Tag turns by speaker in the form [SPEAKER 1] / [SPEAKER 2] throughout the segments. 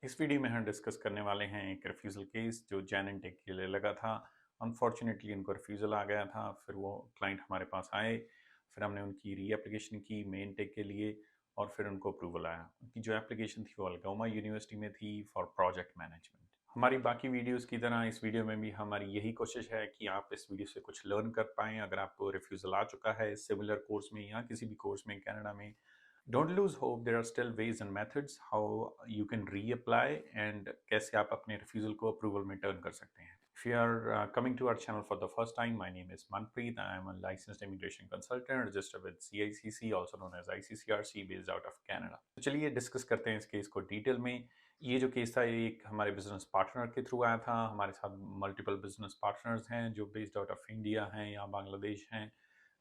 [SPEAKER 1] इस वीडियो में हम डिस्कस करने वाले हैं एक रिफ्यूज़ल केस जो जैन एंड टेक के लिए लगा था। अनफॉर्चुनेटली उनको रिफ्यूज़ल आ गया था। फिर वो क्लाइंट हमारे पास आए, फिर हमने उनकी री एप्लीकेशन की मेन टेक के लिए और फिर उनको अप्रूवल आया। उनकी जो एप्लीकेशन थी वो अलगोमा यूनिवर्सिटी में थी फॉर प्रोजेक्ट मैनेजमेंट। हमारी बाकी वीडियोज़ की तरह इस वीडियो में भी हमारी यही कोशिश है कि आप इस वीडियो से कुछ लर्न कर पाएँ। अगर आपको रिफ्यूज़ल आ चुका है सिमिलर कोर्स में या किसी भी कोर्स में कनाडा में, don't lose hope, there are still ways and methods how you can reapply and कैसे आप अपने रिफ्यूजल को अप्रूवल में टर्न कर सकते हैं। If you are coming to our channel for the first time, my name is Manpreet. I am a licensed immigration consultant registered with CICC, also known as ICCRC, based out of Canada. तो चलिए discuss करते हैं इस case को detail में। ये जो case था ये एक हमारे बिजनेस पार्टनर के थ्रू आया था। हमारे साथ मल्टीपल बिजनेस पार्टनर्स हैं जो बेस्ड आउट ऑफ इंडिया हैं या बांग्लादेश हैं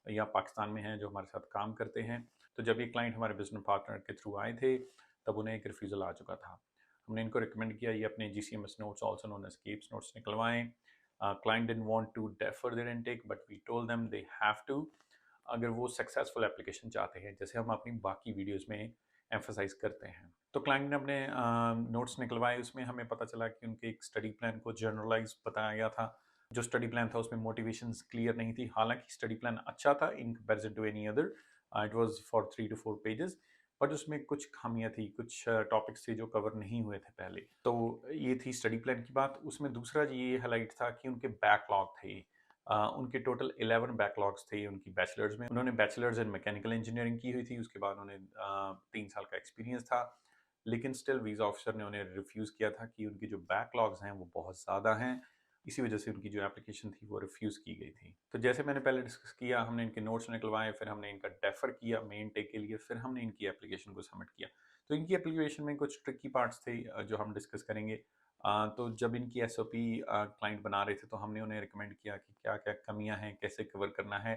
[SPEAKER 1] या पाकिस्तान में हैं जो हमारे साथ काम करते हैं। तो जब ये क्लाइंट हमारे बिजनेस पार्टनर के थ्रू आए थे तब उन्हें एक रिफ्यूज़ल आ चुका था। हमने इनको रिकमेंड किया ये अपने GCMS notes, also known as CAPS notes, निकलवाएं। Client didn't want to defer their intake but we told them they have to, अगर वो सक्सेसफुल एप्लीकेशन चाहते हैं, जैसे हम अपनी बाकी वीडियोस में एम्फसाइज करते हैं। तो क्लाइंट ने अपने नोट्स निकलवाए। उसमें हमें पता चला कि उनके एक स्टडी प्लान को जनरलाइज बताया गया था। जो स्टडी प्लान था उसमें मोटिवेशंस क्लियर नहीं थी। हालांकि स्टडी प्लान अच्छा था in comparison to any other. It was for 3 to 4 pages, but उसमें कुछ खामियां थी, कुछ टॉपिक्स थे जो कवर नहीं हुए थे पहले। तो ये थी स्टडी प्लान की बात। उसमें दूसरा ये हाईलाइट था कि उनके बैकलॉग थे। उनके टोटल 11 बैकलॉग्स थे उनकी बैचलर्स में। उन्होंने बैचलर्स इन मैकेनिकल इंजीनियरिंग की हुई थी। उसके बाद उन्हें 3 साल का एक्सपीरियंस था, लेकिन स्टिल वीज़ा ऑफिसर ने उन्हें रिफ्यूज़ किया था कि उनकी जो बैकलॉग्स हैं वो बहुत ज़्यादा हैं। इसी वजह से उनकी जो एप्लीकेशन थी वो रिफ्यूज़ की गई थी। तो जैसे मैंने पहले डिस्कस किया, हमने इनके नोट्स निकलवाए, फिर हमने इनका डेफर किया मेन टेक के लिए, फिर हमने इनकी एप्लीकेशन को सबमिट किया। तो इनकी एप्लीकेशन में कुछ ट्रिकी पार्ट्स थे जो हम डिस्कस करेंगे। तो जब इनकी SOP क्लाइंट बना रहे थे तो हमने उन्हें रिकमेंड किया कि क्या-क्या कमियां हैं, कैसे कवर करना है,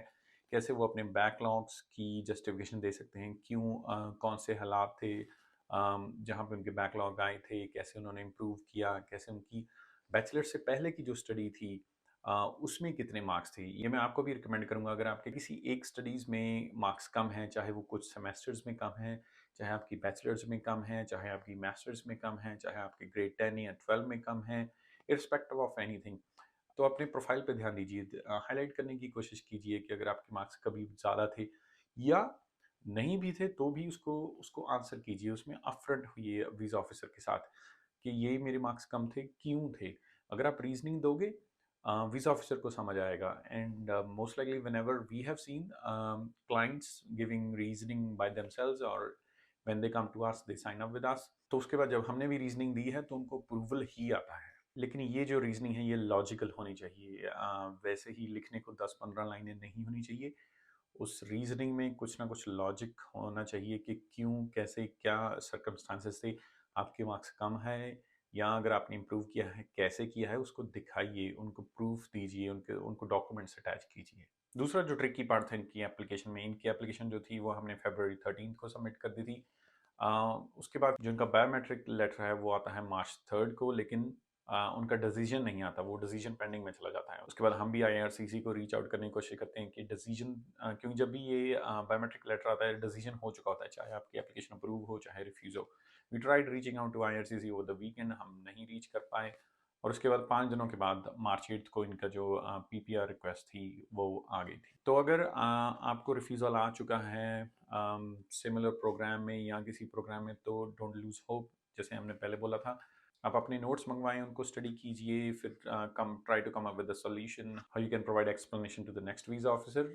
[SPEAKER 1] कैसे वो अपने बैकलॉग्स की जस्टिफिकेशन दे सकते हैं, क्यों कौन से हालात थे जहाँ पे उनके बैकलॉग आए थे, कैसे उन्होंने इम्प्रूव किया, कैसे उनकी बैचलर से पहले की जो स्टडी थी उसमें कितने मार्क्स थे। ये मैं आपको भी रिकमेंड करूँगा, अगर आपके किसी एक स्टडीज़ में मार्क्स कम हैं, चाहे वो कुछ सेमेस्टर्स में कम हैं, चाहे आपकी बैचलर्स में कम है, चाहे आपकी मास्टर्स में कम है, चाहे आपके ग्रेड 10 या 12 में कम है, इर्रिस्पेक्टिव ऑफ एनीथिंग, तो अपने प्रोफाइल पे ध्यान दीजिए। हाईलाइट करने की कोशिश कीजिए कि अगर आपके मार्क्स कभी ज़्यादा थे या नहीं भी थे तो भी उसको उसको आंसर कीजिए। उसमें अपफ्रंट हुई वीज़ा ऑफिसर के साथ कि ये मेरे मार्क्स कम थे, क्यों थे? अगर आप रीज़निंग दोगे वीज़ा ऑफिसर को समझ आएगा। And most likely whenever we have seen clients giving reasoning by themselves और when they come to us they sign up with us, तो उसके बाद जब हमने भी रीज़निंग दी है तो उनको अप्रूवल ही आता है। लेकिन ये जो रीज़निंग है ये लॉजिकल होनी चाहिए। वैसे ही लिखने को 10-15 लाइनें नहीं होनी चाहिए। उस रीजनिंग में कुछ ना कुछ लॉजिक होना चाहिए कि क्यों, कैसे, क्या सर्कमस्टांसेस से आपके मार्क्स कम है, या अगर आपने इम्प्रूव किया है कैसे किया है उसको दिखाइए, उनको प्रूफ दीजिए, उनके उनको डॉक्यूमेंट्स अटैच कीजिए। दूसरा जो ट्रिकी पार्ट था इनकी एप्लीकेशन में, इनकी एप्लीकेशन जो थी वो हमने February 13 को सबमिट कर दी थी। उसके बाद जो इनका बायोमेट्रिक लेटर है वो आता है March 3 को, लेकिन उनका डिसीजन नहीं आता, वो डिसीजन पेंडिंग में चला जाता है। उसके बाद हम भी IRCC को रीच आउट करने की कोशिश करते हैं कि डिसीजन, क्योंकि जब भी ये बायोमेट्रिक लेटर आता है डिसीजन हो चुका होता है, चाहे आपकी एप्लीकेशन अप्रूव हो चाहे रिफ्यूज हो। We tried reaching out to IRCC over the weekend, हम नहीं रीच कर पाए। और उसके बाद 5 दिनों के बाद March 8 को इनका जो PPR रिक्वेस्ट थी वो आ गई थी। तो अगर आपको रिफ्यूज़ल आ चुका है सिमिलर प्रोग्राम में या किसी प्रोग्राम में, तो डोंट लूज होप। जैसे हमने पहले बोला था, आप अपने नोट्स मंगवाएं, उनको स्टडी कीजिए, फिर come try to come up with a solution how you can provide explanation to the next visa officer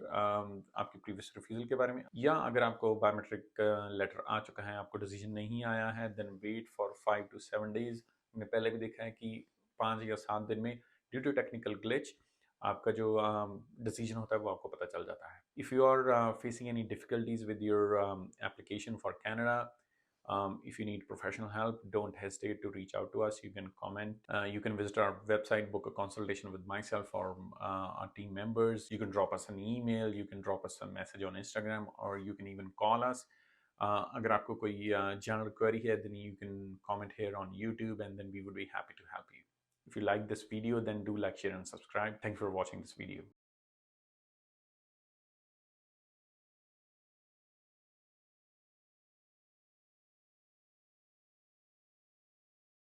[SPEAKER 1] आपके प्रीवियस रिफ्यूजल के बारे में। या अगर आपको बायोमेट्रिक लेटर आ चुका है, आपको डिसीजन नहीं आया है, then wait for 5 to 7 days। हमने पहले भी देखा है कि 5 या 7 दिन में ड्यू टू टेक्निकल ग्लिच आपका जो डिसीजन होता है वो आपको पता चल जाता है। If you are facing any difficulties with your application for Canada, if you need professional help, don't hesitate to reach out to us. You can comment. You can visit our website, book a consultation with myself or our team members. You can drop us an email. You can drop us a message on Instagram, or you can even call us. अगर आपको कोई general query है, then you can comment here on YouTube, and then we would be happy to help you. If you like this video, then do like, share, and subscribe. Thank you for watching this video.